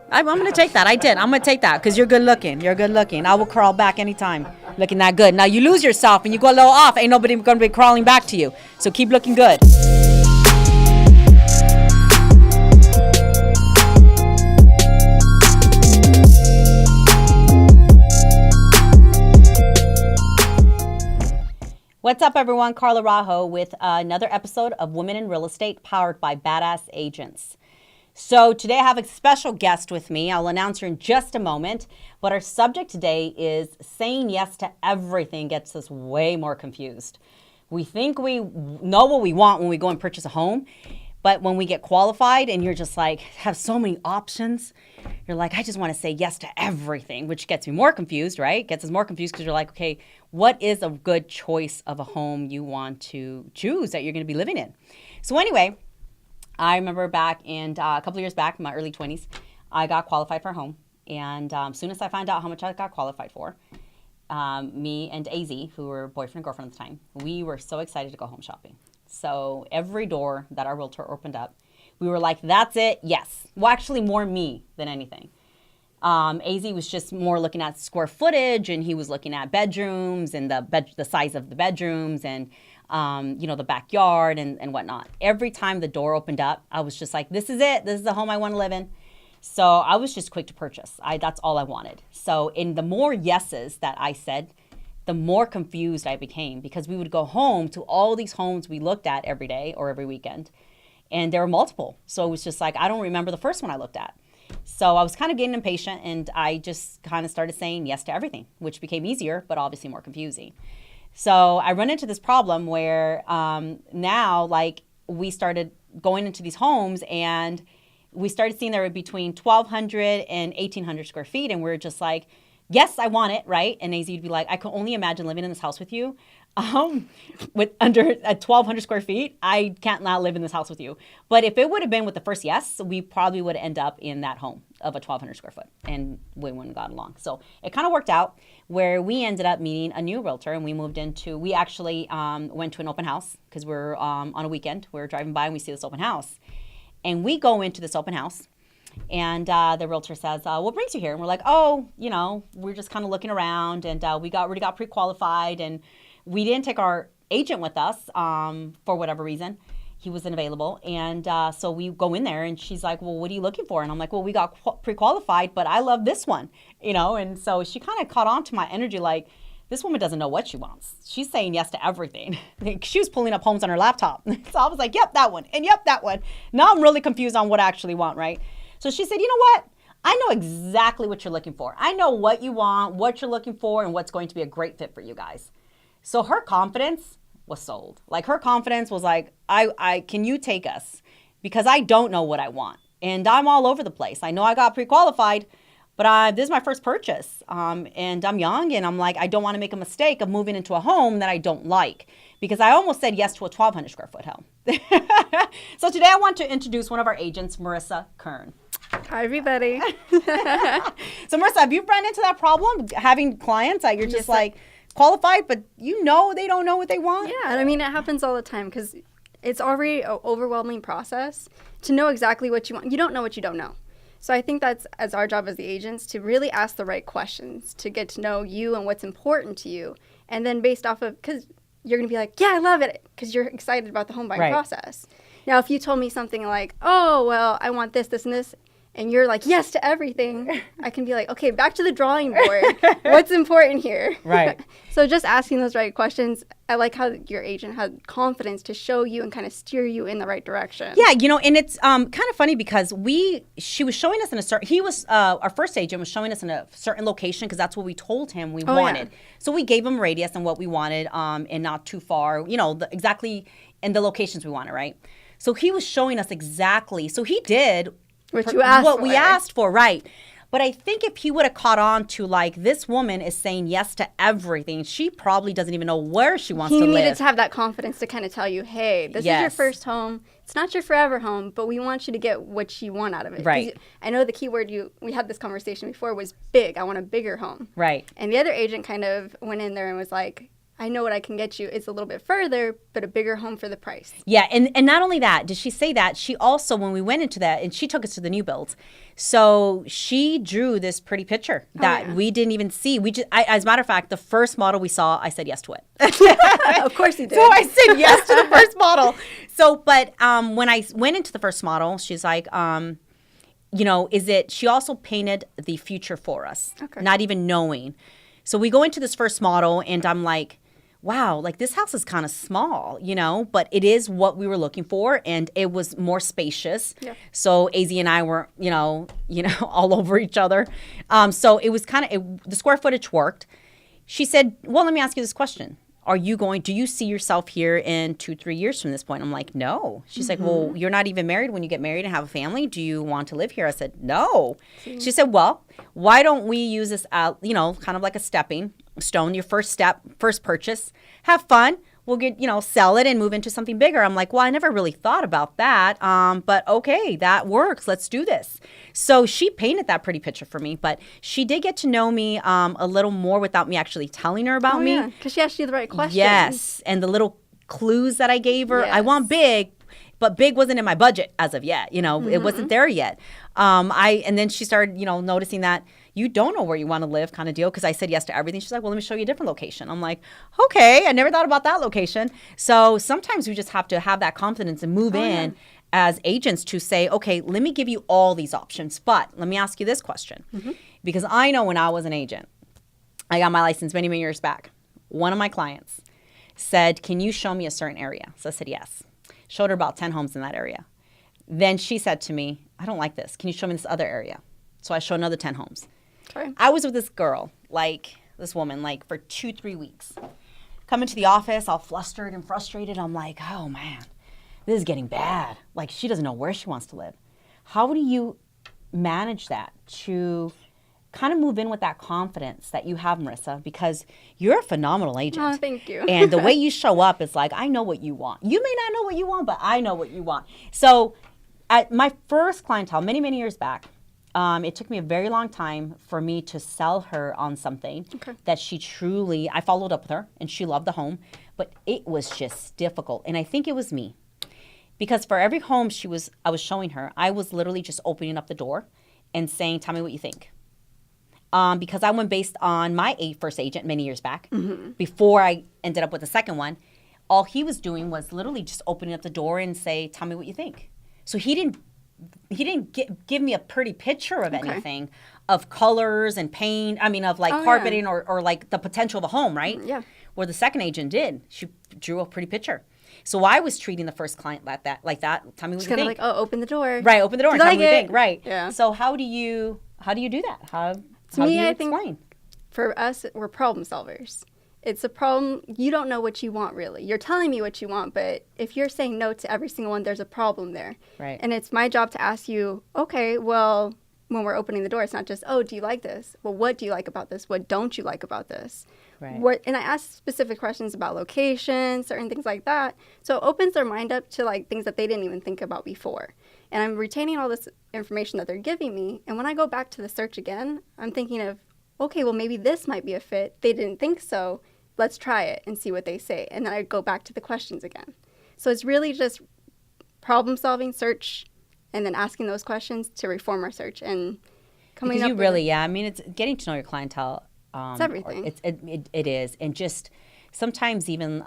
I'm going to take that. I did. I'm going to take that because you're good looking. You're good looking. I will crawl back anytime looking that good. Now, you lose yourself and you go a little off. Ain't nobody going to be crawling back to you. So keep looking good. What's up, everyone? Carla Araujo with another episode of Women in Real Estate powered by Badass Agents. So today I have a special guest with me. I'll announce her in just a moment. But our subject today is saying yes to everything gets us way more confused. We think we know what we want when we go and purchase a home. But when we get qualified and you're just like, have so many options, you're like, I just want to say yes to everything, which gets me more confused, right? Gets us more confused because you're like, okay, what is a good choice of a home you want to choose that you're going to be living in? So anyway, I remember back in a couple of years back, in my early 20s, I got qualified for a home. And as soon as I found out how much I got qualified for, me and A.Z., who were boyfriend and girlfriend at the time, we were so excited to go home shopping. So every door that our realtor opened up, we were like, that's it, yes. Well, actually more me than anything. A.Z. was just more looking at square footage, and he was looking at bedrooms and the size of the bedrooms and the backyard and whatnot. Every time the door opened up, I was just like, this is it. This is the home I want to live in. So I was just quick to purchase. That's all I wanted. So in the more yeses that I said, the more confused I became because we would go home to all these homes we looked at every day or every weekend. And there were multiple. So it was just like, I don't remember the first one I looked at. So I was kind of getting impatient and I just kind of started saying yes to everything, which became easier, but obviously more confusing. So I run into this problem where now, like, we started going into these homes and we started seeing there were between 1,200 and 1,800 square feet. And we're just like, yes, I want it, right? And AZ would be like, I can only imagine living in this house with you. With under 1,200 square feet, I can't not live in this house with you. But if it would have been with the first yes, we probably would end up in that home of a 1,200 square foot and we wouldn't have gotten along. So it kind of worked out where we ended up meeting a new realtor and we actually went to an open house because we're on a weekend. We're driving by and we see this open house. And we go into this open house and the realtor says, what brings you here? And we're like, we're just kind of looking around and we already got pre-qualified and we didn't take our agent with us for whatever reason. He wasn't available. And so we go in there and she's like, well, what are you looking for? And I'm like, well, we got pre-qualified, but I love this one, And so she kind of caught on to my energy like, this woman doesn't know what she wants. She's saying yes to everything. She was pulling up homes on her laptop. So I was like, yep, that one. And yep, that one. Now I'm really confused on what I actually want, right? So she said, you know what? I know exactly what you're looking for. I know what you want, what you're looking for, and what's going to be a great fit for you guys. So her confidence was sold. Like her confidence was like, I can you take us? Because I don't know what I want. And I'm all over the place. I know I got pre-qualified, but this is my first purchase. And I'm young and I'm like, I don't want to make a mistake of moving into a home that I don't like. Because I almost said yes to a 1,200 square foot home. So today I want to introduce one of our agents, Marissa Kirn. Hi, everybody. So Marissa, have you run into that problem having clients that you're just like qualified, but they don't know what they want? Yeah, and I mean, it happens all the time because it's already an overwhelming process to know exactly what you want. You don't know what you don't know. So I think that's as our job as the agents to really ask the right questions to get to know you and what's important to you. And then based off of, because you're going to be like, yeah, I love it, because you're excited about the home buying process. Now, if you told me something like, oh, well, I want this, this, and this, and you're like, yes to everything, I can be like, okay, back to the drawing board. What's important here? Right. So just asking those right questions. I like how your agent had confidence to show you and kind of steer you in the right direction. Yeah, and it's kind of funny because she was showing us in a certain, our first agent was showing us in a certain location because that's what we told him we wanted. Yeah. So we gave him a radius and what we wanted and not too far, exactly in the locations we wanted, right? So he was showing us exactly, so he did what we asked for, right? But I think if he would have caught on to like, this woman is saying yes to everything, she probably doesn't even know where she wants to live. He needed to have that confidence to kind of tell you, hey, this is your first home. It's not your forever home, but we want you to get what you want out of it. Right. I know the key word we had this conversation before was big. I want a bigger home. Right. And the other agent kind of went in there and was like, I know what I can get you. It's a little bit further, but a bigger home for the price. Yeah, and not only that, did she say that, she also, when we went into that, and she took us to the new builds, so she drew this pretty picture that we didn't even see. As a matter of fact, the first model we saw, I said yes to it. Of course you did. So I said yes to the first model. So, but when I went into the first model, she's like, she also painted the future for us, not even knowing. So we go into this first model, and I'm like, wow, like this house is kind of small, but it is what we were looking for, and it was more spacious. Yeah. So AZ and I weren't, all over each other. So it was the square footage worked. She said, well, let me ask you this question. Do you see yourself here in 2-3 years from this point? I'm like, no. She's like, well, you're not even married when you get married and have a family. Do you want to live here? I said, no. She said, well, why don't we use this out, kind of like a stepping stone, your first step, first purchase, have fun. We'll get, sell it and move into something bigger. I'm like, well, I never really thought about that. But okay, that works. Let's do this. So she painted that pretty picture for me, but she did get to know me a little more without me actually telling her about me. Yeah, because she asked you the right questions. Yes, and the little clues that I gave her. Yes. I want big, but big wasn't in my budget as of yet. It wasn't there yet. And then she started, noticing that you don't know where you want to live kind of deal, because I said yes to everything. She's like, well, let me show you a different location. I'm like, okay, I never thought about that location. So sometimes we just have to have that confidence and move in as agents to say, okay, let me give you all these options, but let me ask you this question. Because I know when I was an agent, I got my license many, many years back. One of my clients said, can you show me a certain area? So I said, yes. Showed her about 10 homes in that area. Then she said to me, I don't like this. Can you show me this other area? So I showed another 10 homes. Okay. I was with this girl, this woman, for 2-3 weeks. Coming to the office, all flustered and frustrated. I'm like, oh, man, this is getting bad. She doesn't know where she wants to live. How do you manage that to kind of move in with that confidence that you have, Marissa? Because you're a phenomenal agent. Oh, thank you. And the way you show up is like, I know what you want. You may not know what you want, but I know what you want. So at my first clientele, many, many years back, it took me a very long time for me to sell her on something that I followed up with her, and she loved the home, but it was just difficult. And I think it was me, because for every home I was showing her, I was literally just opening up the door and saying, tell me what you think. Because I went based on my first agent many years back, before I ended up with the second one. All he was doing was literally just opening up the door and say, tell me what you think. So he didn't give me a pretty picture of anything, of colors and paint. I mean, of carpeting or the potential of a home, right? Yeah. Where the second agent did. She drew a pretty picture. So I was treating the first client like that. Tell me what you think. Just kind of open the door. Right, open the door and tell me what you think. Right. Yeah. So how do you do that? How do you explain? I think for us, we're problem solvers. It's a problem. You don't know what you want, really. You're telling me what you want, but if you're saying no to every single one, there's a problem there. Right. And it's my job to ask you, okay, well, when we're opening the door, it's not just, oh, do you like this? Well, what do you like about this? What don't you like about this? Right. And I ask specific questions about location, certain things like that. So it opens their mind up to things that they didn't even think about before. And I'm retaining all this information that they're giving me. And when I go back to the search again, I'm thinking of, okay, well, maybe this might be a fit. They didn't think so. Let's try it and see what they say. And then I go back to the questions again. So it's really just problem solving, search, and then asking those questions to reform our search and coming up with I mean, it's getting to know your clientele. It's everything. It is. And just sometimes even,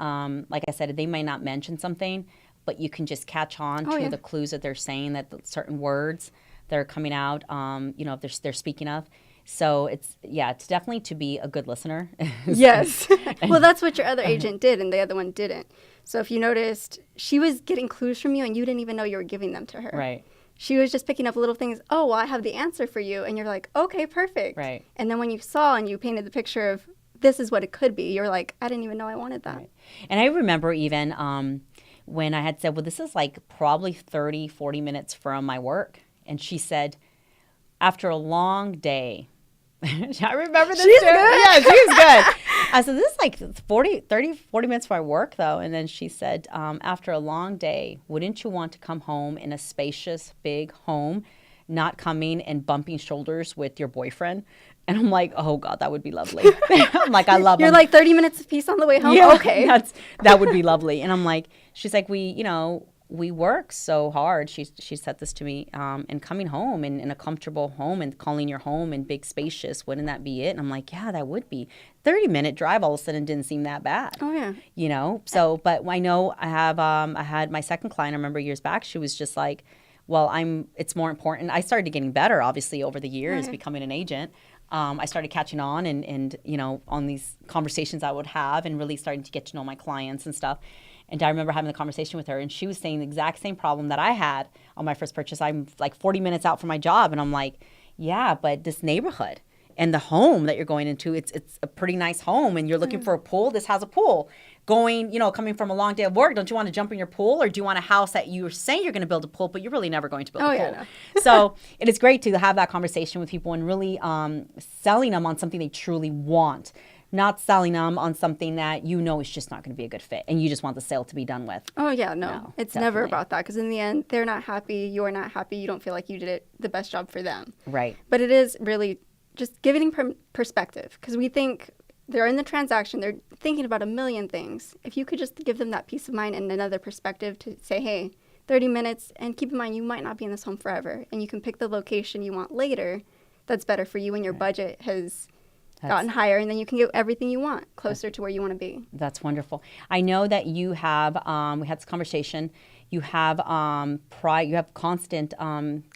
like I said, they may not mention something, but you can just catch on to the clues that they're saying, that certain words that are coming out, if they're speaking of. So it's definitely to be a good listener. Yes. Well, that's what your other agent did, and the other one didn't. So if you noticed, she was getting clues from you, and you didn't even know you were giving them to her. Right. She was just picking up little things. Oh, well, I have the answer for you. And you're like, okay, perfect. Right. And then when you saw and you painted the picture of this is what it could be, you're like, I didn't even know I wanted that. Right. And I remember even when I had said, well, this is probably 30, 40 minutes from my work. And she said, after a long day, I remember this. She's good. Yeah, she was good. I said, this is 40 minutes from my work, though. And then she said, after a long day, wouldn't you want to come home in a spacious, big home, not coming and bumping shoulders with your boyfriend? And I'm like, oh God, that would be lovely. I'm like, I love them. You're like 30 minutes of peace on the way home? Yeah, Okay. that would be lovely. And I'm like, she's like, we work so hard. She said this to me, and coming home and in a comfortable home and calling your home and big spacious, wouldn't that be it? And I'm like, yeah, that would be. 30-minute drive all of a sudden didn't seem that bad. Oh yeah. So, but I know I had my second client, I remember years back, she was just like, well, it's more important. I started getting better, obviously, over the years, becoming an agent. I started catching on and on these conversations I would have and really starting to get to know my clients and stuff. And I remember having the conversation with her, and she was saying the exact same problem that I had on my first purchase. I'm like 40 minutes out from my job, and I'm like, yeah, but this neighborhood and the home that you're going into, it's a pretty nice home, and you're looking for a pool. This has a pool. Coming from a long day of work, don't you want to jump in your pool, or do you want a house that you're saying you're going to build a pool, but you're really never going to build a pool? Yeah, no. So it is great to have that conversation with people and really selling them on something they truly want. Not selling them on something that is just not going to be a good fit, and you just want the sale to be done with. Oh, yeah, no it's definitely. never about that, because in the end, they're not happy, you're not happy, you don't feel like you did the best job for them. Right. But it is really just giving perspective, because we think they're in the transaction, they're thinking about a million things. If you could just give them that peace of mind and another perspective to say, hey, 30 minutes, and keep in mind, you might not be in this home forever, and you can pick the location you want later that's better for you when your budget has gotten higher, and then you can get everything you want closer to where you want to be. That's wonderful. I know that you have, we had this conversation, you have you have constant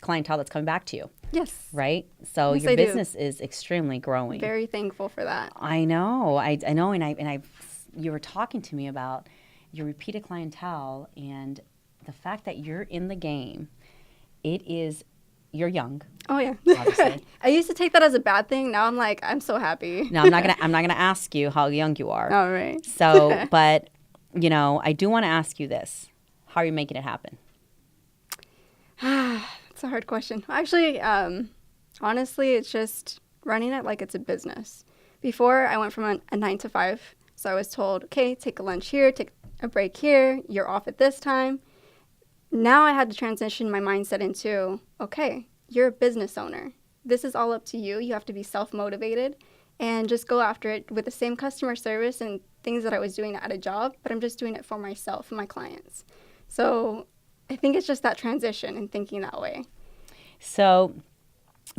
clientele that's coming back to you. Yes. Right? So yes, your I business is extremely growing. Very thankful for that. I know. I know, and you were talking to me about your repeated clientele and the fact that you're in the game. You're young. Oh yeah. Obviously. I used to take that as a bad thing. Now I'm like, I'm so happy. No, I'm not gonna ask you how young you are. All right. So, but I do want to ask you this: how are you making it happen? It's a hard question. Actually, honestly, it's just running it like it's a business. Before, I went from a 9 to 5, so I was told, okay, take a lunch here, take a break here. You're off at this time. Now I had to transition my mindset into, okay, you're a business owner. This is all up to you. You have to be self-motivated and just go after it with the same customer service and things that I was doing at a job, but I'm just doing it for myself and my clients. So I think it's just that transition and thinking that way. So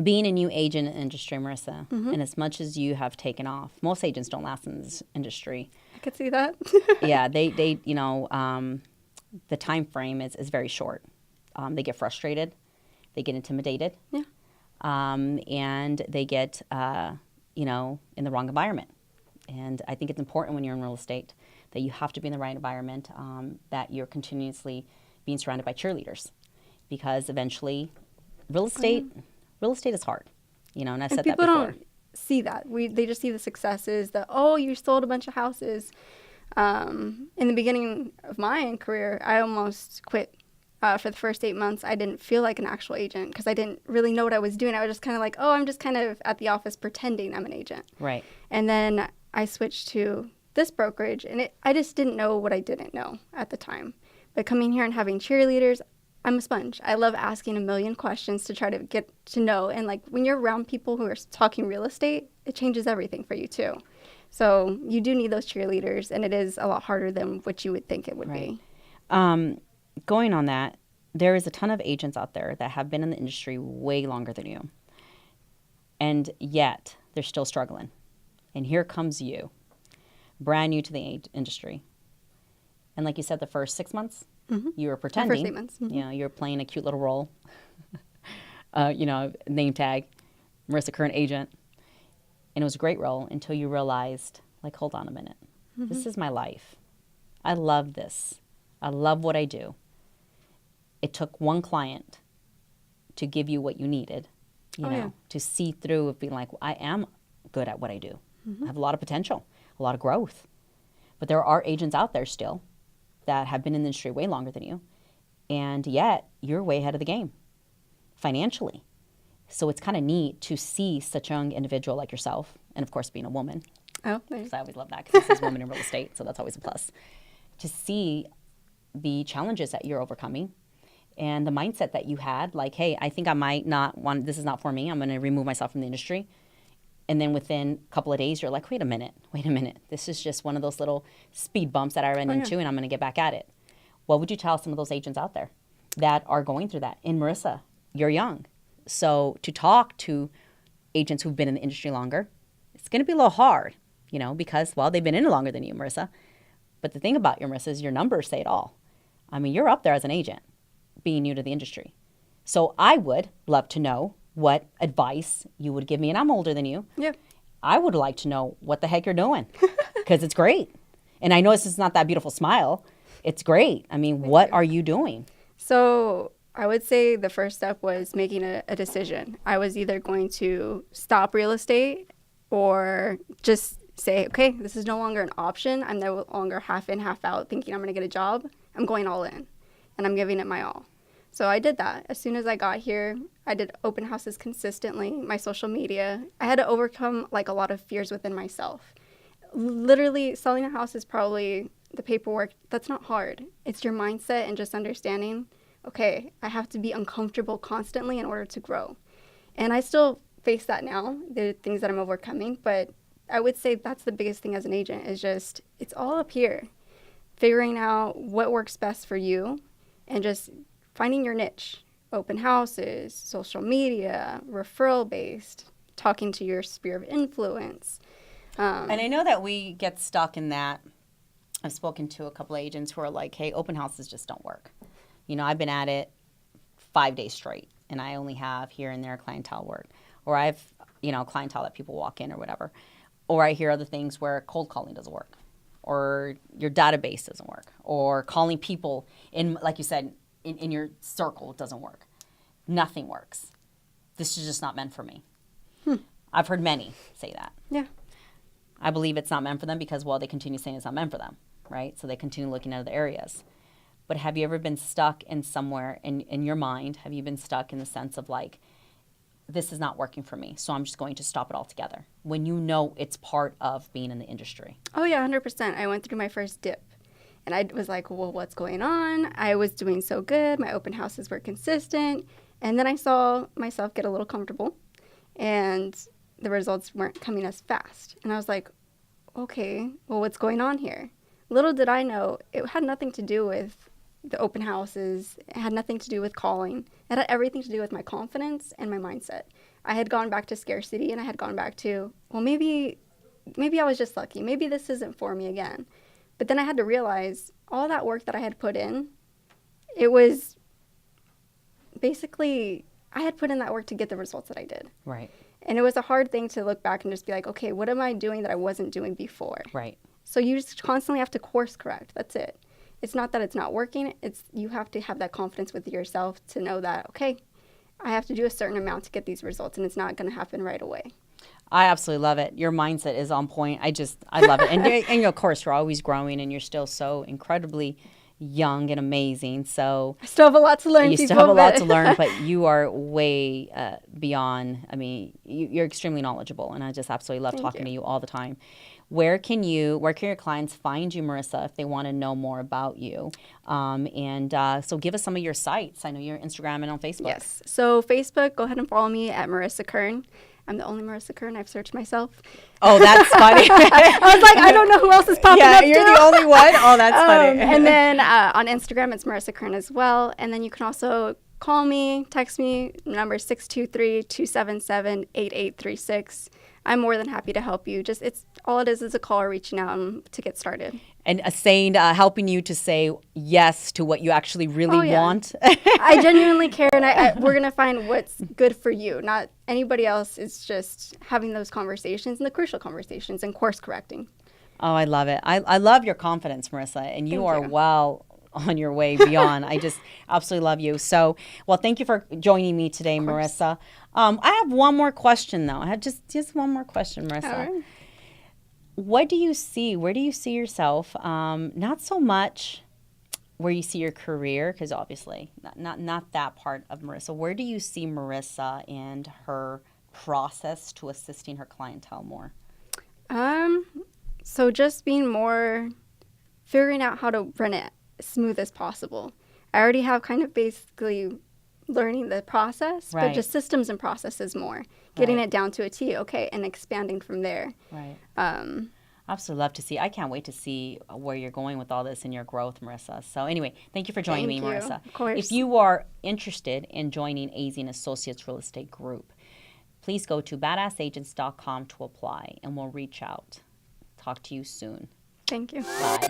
being a new agent in the industry, Marissa, and as much as you have taken off, most agents don't last in this industry. I could see that. Yeah, they the time frame is very short. They get frustrated, they get intimidated, and they get in the wrong environment. And I think it's important when you're in real estate that you have to be in the right environment, that you're continuously being surrounded by cheerleaders, because eventually real estate is hard. And I've said that before. People don't see that. They just see the successes, that, oh, you sold a bunch of houses. In the beginning of my career, I almost quit. For the first 8 months, I didn't feel like an actual agent because I didn't really know what I was doing. I was just kind of like, oh, I'm just kind of at the office pretending I'm an agent. Right. And then I switched to this brokerage, and I just didn't know what I didn't know at the time. But coming here and having cheerleaders, I'm a sponge. I love asking a million questions to try to get to know. And like when you're around people who are talking real estate, it changes everything for you too. So you do need those cheerleaders, and it is a lot harder than what you would think it would be. Going on that, there is a ton of agents out there that have been in the industry way longer than you. And yet, they're still struggling. And here comes you, brand new to the industry. And like you said, the first 6 months, you were pretending. The first 8 months. You were playing a cute little role. Name tag, Marissa Kirn agent. And it was a great role until you realized, like, hold on a minute. This is my life. I love this. I love what I do. It took one client to give you what you needed, to see through of being like, well, I am good at what I do. I have a lot of potential, a lot of growth. But there are agents out there still that have been in the industry way longer than you, and yet you're way ahead of the game financially. So it's kind of neat to see such a young individual like yourself, and of course being a woman. Oh, because I always love that, because this is women in real estate, so that's always a plus. To see the challenges that you're overcoming and the mindset that you had, like, hey, I think I might not want, this is not for me, I'm going to remove myself from the industry. And then within a couple of days, you're like, wait a minute. This is just one of those little speed bumps that I ran into, and I'm going to get back at it. What would you tell some of those agents out there that are going through that? And Marissa, you're young. So to talk to agents who've been in the industry longer, it's going to be a little hard, because, well, they've been in it longer than you, Marissa. But the thing about you, Marissa, is your numbers say it all. I mean, you're up there as an agent, being new to the industry. So I would love to know what advice you would give me, and I'm older than you. Yeah. I would like to know what the heck you're doing, because it's great. And I know this is not that beautiful smile. It's great. I mean, what are you doing? So I would say the first step was making a decision. I was either going to stop real estate or just say, okay, this is no longer an option. I'm no longer half in, half out thinking I'm going to get a job. I'm going all in, and I'm giving it my all. So I did that. As soon as I got here, I did open houses consistently, my social media. I had to overcome like a lot of fears within myself. Literally, selling a house is probably the paperwork. That's not hard. It's your mindset and just understanding, okay, I have to be uncomfortable constantly in order to grow. And I still face that now. There are things that I'm overcoming, but I would say that's the biggest thing as an agent is just, it's all up here. Figuring out what works best for you and just finding your niche. Open houses, social media, referral-based, talking to your sphere of influence. And I know that we get stuck in that. I've spoken to a couple of agents who are like, hey, open houses just don't work. I've been at it 5 days straight, and I only have here and there clientele work. Or I've, clientele that people walk in or whatever. Or I hear other things where cold calling doesn't work. Or your database doesn't work. Or calling people in, like you said, in your circle doesn't work. Nothing works. This is just not meant for me. I've heard many say that. Yeah. I believe it's not meant for them because, well, they continue saying it's not meant for them, right? So they continue looking at other areas. But have you ever been stuck in somewhere in your mind? Have you been stuck in the sense of like, this is not working for me, so I'm just going to stop it altogether, when you know it's part of being in the industry? Oh, yeah, 100%. I went through my first dip. And I was like, well, what's going on? I was doing so good. My open houses were consistent. And then I saw myself get a little comfortable, and the results weren't coming as fast. And I was like, okay, well, what's going on here? Little did I know, it had nothing to do with the open houses. It had nothing to do with calling. It had everything to do with my confidence and my mindset. I had gone back to scarcity, and I had gone back to, well, maybe I was just lucky. Maybe this isn't for me again. But then I had to realize all that work that I had put in, it was basically, I had put in that work to get the results that I did. Right. And it was a hard thing to look back and just be like, okay, what am I doing that I wasn't doing before? Right. So you just constantly have to course correct. That's it. It's not that it's not working. It's you have to have that confidence with yourself to know that, okay, I have to do a certain amount to get these results, and it's not going to happen right away. I absolutely love it. Your mindset is on point. I love it. And of course, you're always growing, and you're still so incredibly young and amazing. So I still have a lot to learn. You still have a lot to learn, but you are way beyond. I mean, you're extremely knowledgeable, and I just absolutely love talking to you all the time. Where can your clients find you, Marissa, if they want to know more about you? So give us some of your sites. I know you're on Instagram and on Facebook. Yes. So Facebook, go ahead and follow me at Marissa Kirn. I'm the only Marissa Kirn. I've searched myself. Oh, that's funny. I was like, I don't know who else is popping up. Yeah, you're the only one? Oh, that's funny. And then on Instagram, it's Marissa Kirn as well. And then you can also call me, text me, number 623-277-8836. I'm more than happy to help you. Just all it is a call reaching out to get started. And helping you to say yes to what you actually really want. I genuinely care, and we're going to find what's good for you, not anybody else. It's just having those conversations and the crucial conversations and course correcting. Oh, I love it. I love your confidence, Marissa, and you are well on your way beyond. I just absolutely love you. So, well, thank you for joining me today, Marissa. I have one more question, though. I have just one more question, Marissa. All right. What do you see? Where do you see yourself? Not so much where you see your career, because obviously not that part of Marissa. Where do you see Marissa and her process to assisting her clientele more? So just being more, figuring out how to run it as smooth as possible. I already have kind of basically learning the process, Right. but just systems and processes more, getting Right. it down to a T, okay, and expanding from there. Right. Um, Absolutely love to see. I can't wait to see where you're going with all this and your growth, Marissa. So anyway, thank you for joining me, Thank you. Marissa. Of course. If you are interested in joining AZ and Associates Real Estate Group, please go to badassagents.com to apply, and we'll reach out. Talk to you soon. Thank you. Bye.